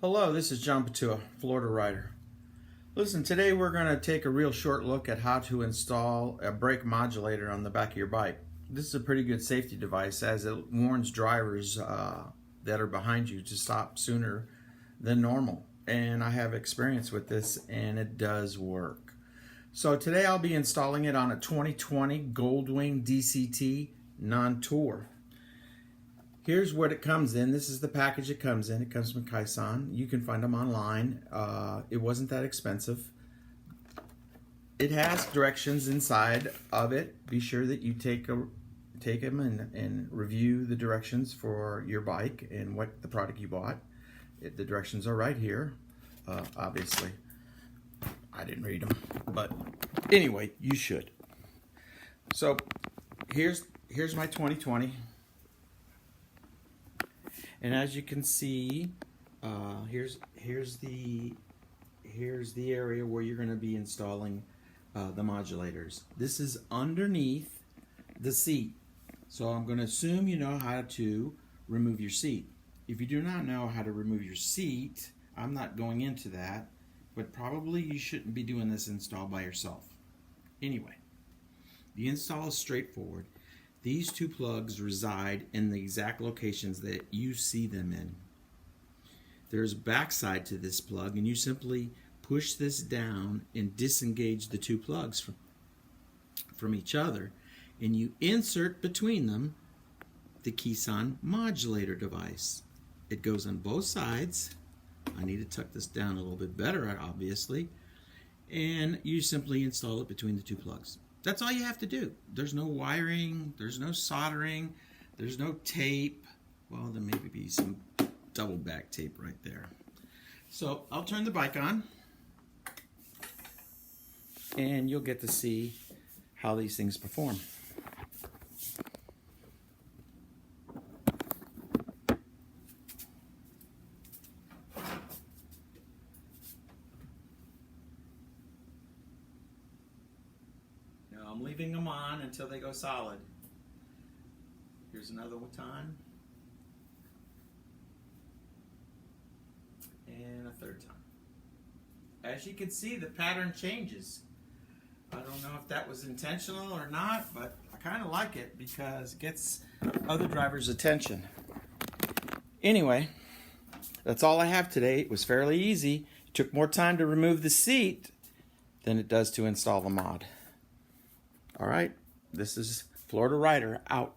Hello, this is John Patua, Florida Rider. Listen, today we're going to take a real short look at how to install a brake modulator on the back of your bike. This is a pretty good safety device as it warns drivers that are behind you to stop sooner than normal. And I have experience with this and it does work. So today I'll be installing it on a 2020 Goldwing DCT non-tour. Here's what it comes in. This is the package it comes in. It comes from Kaisan. You can find them online. It wasn't that expensive. It has directions inside of it. Be sure that you take them and review the directions for your bike and what the product you bought. The directions are right here. Obviously, I didn't read them, but anyway, you should. So here's my 2020. And as you can see, here's the area where you're going to be installing the modulators. This is underneath the seat. So I'm going to assume you know how to remove your seat. If you do not know how to remove your seat, I'm not going into that, but probably you shouldn't be doing this install by yourself. Anyway, the install is straightforward. These two plugs reside in the exact locations that you see them in. There's a backside to this plug, and you simply push this down and disengage the two plugs from each other, and you insert between them the Kaisan modulator device. It goes on both sides. I need to tuck this down a little bit better, obviously, and you simply install it between the two plugs. That's all you have to do. There's no wiring, there's no soldering, there's no tape. Well, there may be some double back tape right there. So I'll turn the bike on and you'll get to see how these things perform. I'm leaving them on until they go solid. Here's another time. And a third time. As you can see, the pattern changes. I don't know if that was intentional or not, but I kind of like it because it gets other drivers' attention. Anyway, that's all I have today. It was fairly easy. It took more time to remove the seat than it does to install the mod. All right, this is Florida Rider out.